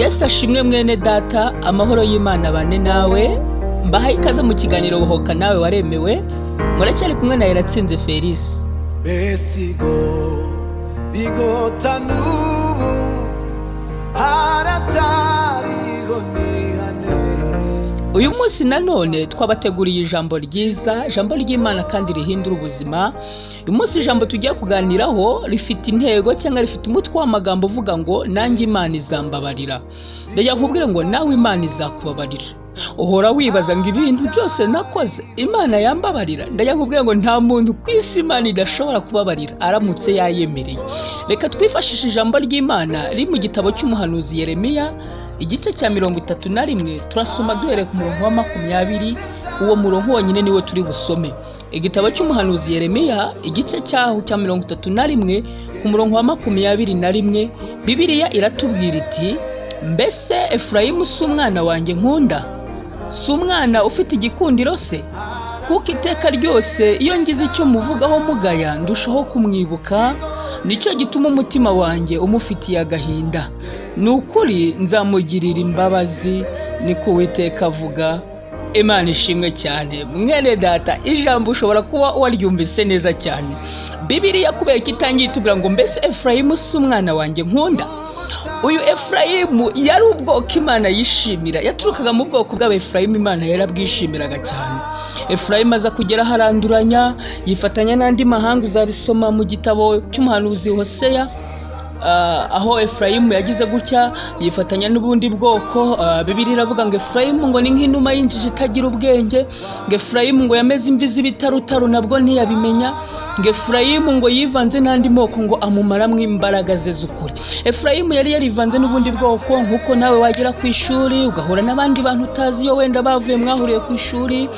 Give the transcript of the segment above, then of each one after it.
Yesu ashimwe mwene data, amahoro y'Imana bane nawe. Mbahaye ikaze mu kiganiro Bohoka nawe waremewe. Muracyari kumwe na Iratsinze Felisi. Besigo bigotanubu haratariho nihane. Uyu munsi nanone twabateguriye ijambo ryiza, ijambo ry'Imana kandi rihindura ubuzima. Uyu munsi ijambo tugiye kuganiraho rifite intego cyangwa rifite umutwe w'amagambo uvuga ngo nanjye Imana izambabarira. Ndajya nkubwira ngo nawe Imana izakubabarira. Uhora wibaza ngo ibintu byose nakoze Imana yambabarira. Ndajya nkubwira ngo nta muntu ku isi Imana idashobora kubabarira aramutse yayemereye. Reka twifashishe ijambo ry'Imana riri mu gitabo cy'umuhanuzi Yeremiya igice cya 31. Turasoma duhereye ku murongo wa 20. Uwo murongo wonyine niwo turi busome. Igitabo cy'umuhanuzi Yeremiya igice cyaho cya 31 ku murongo wa 21. Bibiliya iratubwira iti, mbese Efurayimu si umwana wanjye nkunda, si umwana ufite igikundiro se? Kuko iteka ryose iyo ngize icyo muvugaho mugaya ndushaho kumwibuka, nicyo gituma umutima wanjye umufitiye agahinda. Ni ukuri nzamugirira imbabazi, niko Uwiteka avuga. Imana ishimwe cyane. Mwene data, ijambo ushobora kuba waryumvise neza cyane. Bibiliya kubera itangiye itubwira ngo mbese Efurayimu si umwana wanjye nkunda. Uyu Efurayimu yari ubwoko Imana yishimira, yaturukaga mu bwoko bw'Efurayimu Imana yarabwishimiraga cyane. Efurayimu aza kugera haranduranya, yifatanya n'andi mahanga. Uzabisoma mu gitabo cy'umuhanuzi Hoseya, aho Efurayimu yagize gutya yifatanya n'ubundi bwoko. Bibiliya iravuga ngo Efurayimu ngo ni nk'inuma y'injiji itagira ubwenge, ngo Efurayimu ngo yameze imvi z'ibitarutaru nabwo ntiyabimenya, ngo Efurayimu ngo yivanze n'andi moko ngo amumaramwo imbaraga ze z'ukuri. Efurayimu yari yarivanze n'ubundi bwoko, nk'uko nawe wagera ku ishuri ugahura n'abandi bantu utazi, iyo wenda bavuye mwahuriye ku ishuri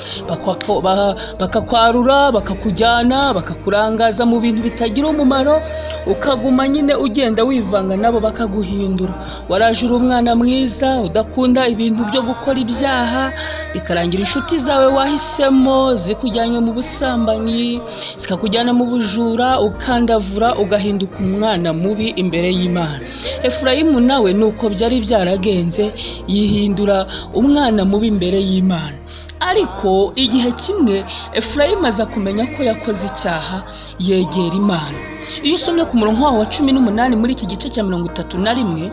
bakakwarura, bakakujyana, bakakurangaza mu bintu bitagira umumaro, ukaguma nyine ugenda wivanga nabo bakaguhindura. Waraje uri umwana mwiza udakunda ibintu byo gukora ibyaha, bikarangira inshuti zawe wahisemo zikujyanye mu busambanyi, zikakujyana mu bujura, ukandavura, ugahinduka umwana mubi imbere y'Imana. Efurayimu nawe nuko byari byaragenze, yihindura umwana mubi imbere y'Imana. Ariko igihe kimwe Efurayimu aza kumenya ko yakoze icyaha, yegera Imana. Iyo usomye ku murongo wa 18 muri iki gice cya 31,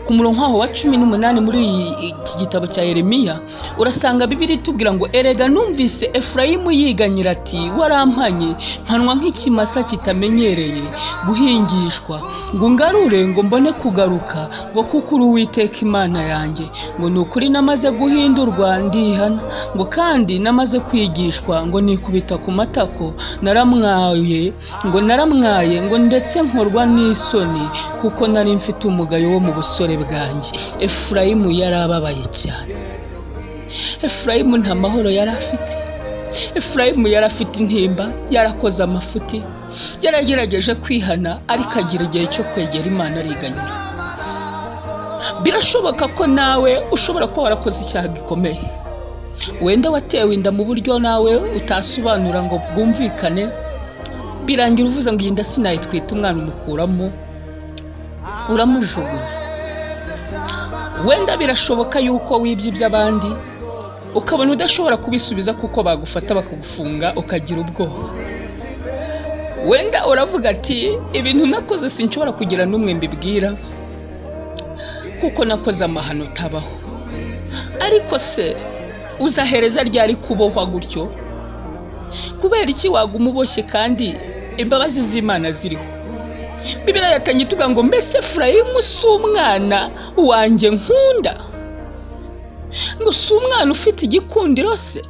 ku murongo wa 18 muri iki gitabo cya Yeremiya, urasanga Bibiliya itubwira ngo erega numvise Efurayimu yiganyira ati, warampanye mpanwa nk'ikimasa kitamenyereye guhingishwa, ngo ngarure ngo mbone kugaruka, ngo kuko uri Uwiteka Imana yanjye, ngo ni ukuri namaze guhindurwa ndihana, ngo kandi namaze kwigishwa, ngo nikubita ku matako, naramwaye ngo ndetse nkorwa n'isoni, kuko nari mfite umugayo wo mu busore bwanjye. Efurayimu yarababaye cyane. Efurayimu nta mahoro yari afite. Efurayimu yari afite intimba, yarakoze amafuti, yaragerageje kwihana, ariko agira igihe cyo kwegera Imana ariganyira. Birashoboka ko nawe ushobora kuba warakoze icyaha gikomeye, wenda watewe inda mu buryo nawe utasobanura ngo bwumvikane, birangira uvuze ngo iyi nda sinayitwita, umwana umukuramo uramujugunya. Wenda birashoboka yuko wibye iby'abandi ukabona udashobora kubisubiza kuko bagufata bakagufunga, ukagira ubwoba. Wenda uravuga ati ibintu nakoze sinshobora kugira n'umwe mbibwira kuko nakoze amahano tabaho. Ariko se uzahereza ryari kubohwa gutyo? Kubera iki waguma uboshye kandi imbabazi z'Imana ziriho? Bibiliya yatangiye tuvuga ngo mbese Efurayimu si umwana wanjye nkunda, ngo si umwana ufite igikundiro se?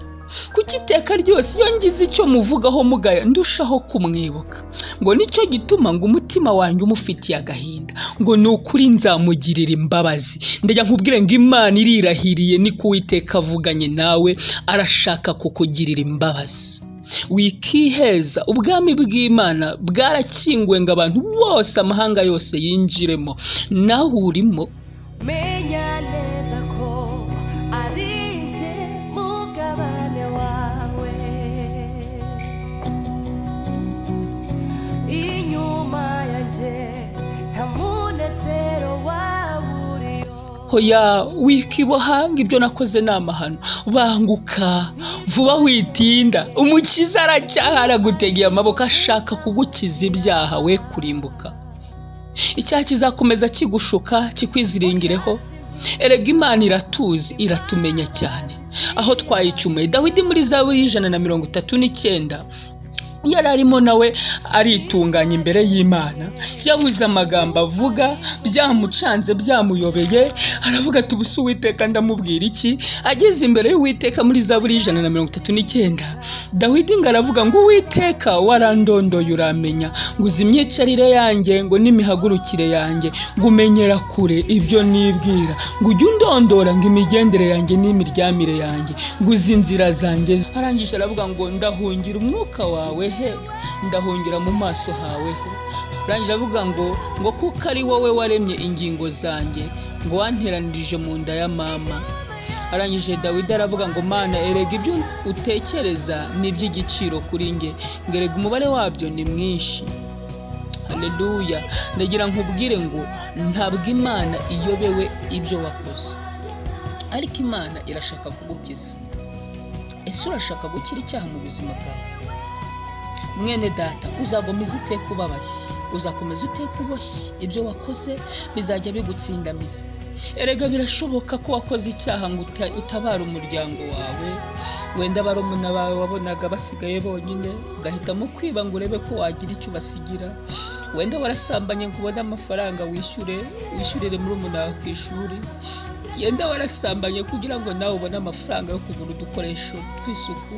Kuki iteka ryose iyo ngize icyo muvugaho mugaya ndushaho kumwibuka, ngo nicyo gituma ngo umutima wanjye umufitiye agahinda, ngo ni ukuri nzamugirira imbabazi. Ndajya nkubwire ngo Imana irirahiriye, niko Uwiteka avuganye nawe, arashaka kukugirira imbabazi. Wikiheza, ubwami bw'Imana bwarakinguwe ngo abantu bose, amahanga yose yinjiremo, nawe urimo. Menya neza ko ari njye mugabane wawe, inyuma yanjye nta munezero wawe uriho. hoya wikiboha ngo ibyo nakoze ni amahano, banguka vuba witinda, umukiza aracyahara gutegeye amaboko ashaka kugukiza ibyaha we kurimbuka. Icyaha kizakomeza kigushuka kikwiziringireho, erega Imana iratuzi iratumenya cyane aho twayicumuye. Dawidi muri Zaburi 139 yari arimo nawe aritunganya imbere y'Imana, yabuze amagambo avuga, byamucanze byamuyobeye, aravuga ati ubusa Uwiteka ndamubwira iki? Ageze imbere y'Uwiteka muri Zaburi 139 Dawidi ngo aravuga ngo Uwiteka warandondoye uramenya, ngo uzi imyicarire yanjye ngo n'imihagurukire yanjye, ngo umenyera kure ibyo nibwira, ngo ujye undondora ngo imigendere yanjye n'imiryamire yanjye, ngo uzi inzira zanjye. Arangije aravuga ngo ndahungira umwuka wawe he, ndahungira mu maso hawe he. Arangije avuga ngo kuko ari wowe waremye ingingo zanjye, ngo wanteranirije mu nda ya mama. Arangije Dawidi aravuga ngo Mana erega ibyo utekereza ni iby'igiciro kuri nge, ngerega umubare wabyo ni mwinshi. Haleluya. Ndagira nkubwire ngo ntabwo Imana iyobewe ibyo wakoze, ariko Imana irashaka kugukiza. Ese urashaka gukira icyaha mu buzima bwawe? Mwene data, uzagomeza iteka ubabaye, uzakomeza iteka uboshye, ibyo wakoze bizajya bigutsindamiza. Erega birashoboka ko wakoze icyaha ngo utabara umuryango wawe, wenda barumuna bawe wabonaga basigaye bonyine, ugahitamo kwiba ngo urebe ko wagira icyo ubasigira. Wenda warasambanye ngo ubone amafaranga wishyurire murumuna wawe ku ishuri. Yenda warasambanye kugira ngo nawe ubone amafaranga yo kugura udukoresho tw'isuku.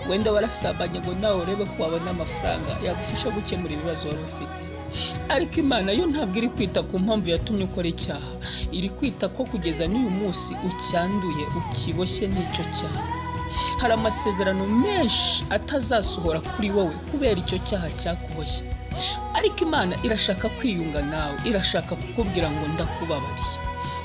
Wenda warasambanye ngo nawe urebe ko wabona amafaranga yagufasha gukemura ibibazo wari ufite. Ariko Imana yo ntabwo iri kwita ku mpamvu yatumye ukora icyaha, iri kwita ko kugeza n'uyu munsi ucyanduye, ukiboshye n'icyo cyaha. Hari amasezerano menshi atazasohora kuri wowe kubera icyo cyaha cyakuboshye, ariko Imana irashaka kwiyunga nawe, irashaka kukubwira ngo ndakubabariye.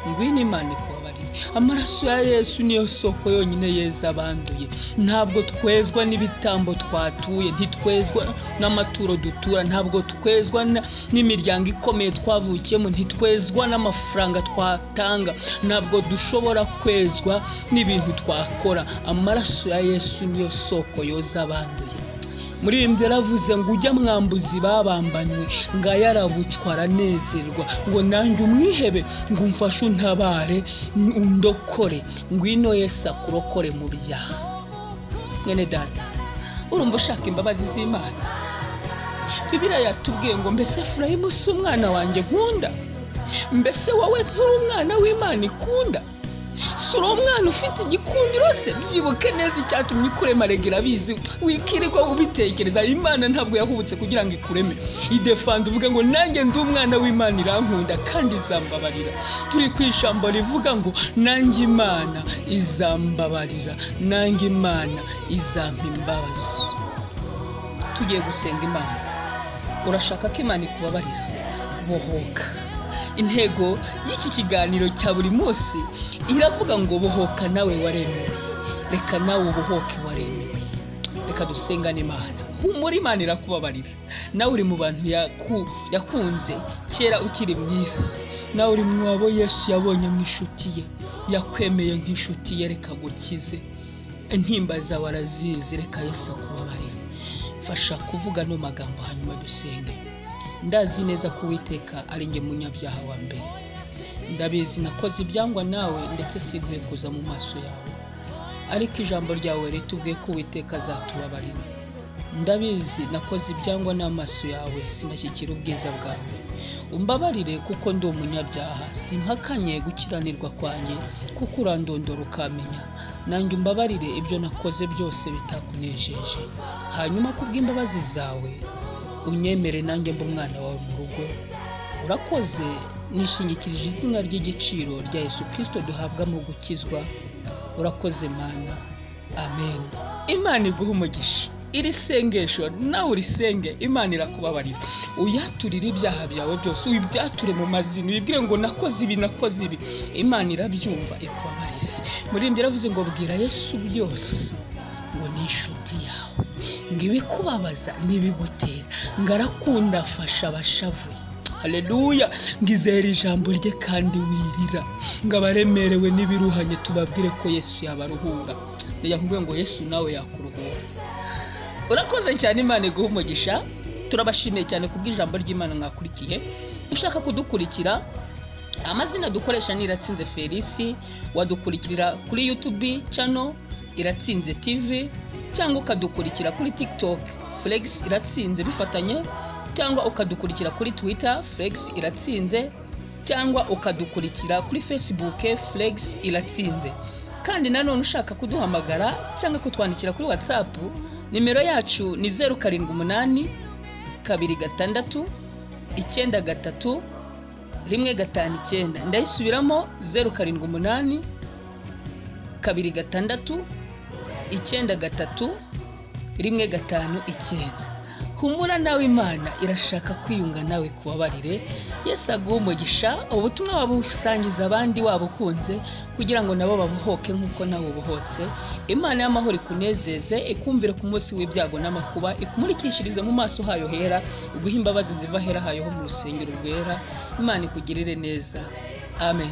Ngwino Imana ikubabarire. Amaraso ya Yesu niyo soko yonyine yeza abanduye. Ntabwo twezwa n'ibitambo twatuye, ntitwezwa n'amaturo dutura, ntabwo twezwa n'imiryango ikomeye twavukiyemo, ntitwezwa n'amafaranga twatanga, ntabwo dushobora kwezwa n'ibintu twakora. Amaraso ya Yesu niyo soko yoza abanduye. Muri imbye yaravuze ngo ujya mwambuzi babambanywe, ngo yarabucwa aranezerwa, ngo nanjye umwihebe, ngo umfashe untabare undokore. Ngwino Yesu akurokore mu byaha. Mwene data, urumva ushaka imbabazi z'Imana? Bibiliya yatubwiye ngo mbese Efurayimu si umwana wanjye nkunda? Mbese wowe nturi umwana w'Imana ikunda? Sura umwana ufite igikundiro se? Byibuke neza icyatumye ikurema, regera bizi, wikirirwa ubitekereza. Imana ntabwo yahubutse kugira ngo ikureme, idefanda uvuga ngo nanjye ndi umwana w'Imana irankunda kandi izambabarira. Turi ku ijambo rivuga ngo nanjye Imana izambabarira, nanjye Imana izampa imbabazi. Tugiye gusenga Imana. Urashaka ko Imana ikubabarira? Bohoka. Intego y'iki kiganiro cya buri munsi iravuga ngo bohoka nawe waremewe, reka nawe ubohoke waremewe. Reka dusengane Imana. Humura, Imana irakubabarira. Nawe uri mu bantu yakunze kera ukiri mu isi, nawe uri mu abo Yesu yabonye mu inshuti ye, yakwemeye nk'inshuti ye. Reka gukize, intimba zawe arazizi, reka Yesu akubabarire. Fasha kuvuga no magambo hanyuma dusenge. Ndazi neza ko Uwiteka ari nge munyabyaha wa mbere. Ndabizi nakoze ibyangwa nawe, ndetse siguye kuza mu maso yawe, ariko ijambo ryawe ritubwiye ko Uwiteka azatubabarira. Ndabizi nakoze ibyangwa n'amaso yawe, sinashyikira ubwiza bwawe. Umbabarire kuko ndi umunyabyaha, simpakanye gukiranirwa kwanjye, kuko urandondora ukamenya. Nanjye umbabarire ibyo nakoze byose bitakunejeje, hanyuma kubw'imbabazi zawe unyemere nanjye mba umwana wawe mu rugo. Urakoze, nishingikirije izina ry'igiciro rya Yesu Kristo duhabwa mu gukizwa. Urakoze Mana, amen. Imana iguha umugisha. Iri sengesho nawe urisenge, Imana irakubabarira. Uyaturire ibyaha byawe byose, ubyature mu mazina, ubibwire ngo nakoze ibi. Imana irabyumva ikubabarire. Muri imbye yaravuze ngo bwira Yesu byose, ngo ni inshuti yawe, ngo ibikubabaza n'ibigutera, ngo arakunda afasha abashavuye. haleluya. Ngizera ijambo rye kandi wirira, ngo abaremerewe n'ibiruhanye tubabwire ko Yesu yabaruhura. Ndiyakubwiye ngo Yesu nawe yakuruhura. Urakoze cyane, Imana iguhe umugisha. Turabashimiye cyane kubw'ijambo ry'Imana mwakurikiye. Ushaka kudukurikira, amazina dukoresha ni Iratsinze Felisi. Wadukurikira kuri YouTube channel Iratsinze TV, cyangwa ukadukurikira kuri TikTok Flex Iratsinze bifatanye, cyangwa ukadukurikira kuri Twitter Flex Iratsinze, cyangwa ukadukurikira kuri Facebook Flex Iratsinze. Kandi nanone ushaka kuduhamagara cyangwa kutwandikira kuri WhatsApp, nimero yacu ni 078 26 93 159. Ndayisubiramo 078 26 93 159. Humura nawe, Imana irashaka kwiyunga nawe kubabarire. Yesu aguhe umugisha. Ubutumwa wabusangiza abandi wabukunze, kugira ngo nabo babuhoke nk'uko nawe ubuhotse. Imana y'amahoro ikunezeze, ikumvire ku munsi w'ibyago n'amakuba, ikumurikishirize mu maso hayo hera, iguhe imbabazi ziva hera hayo ho mu rusengero rwera. Imana ikugirire neza. Amen.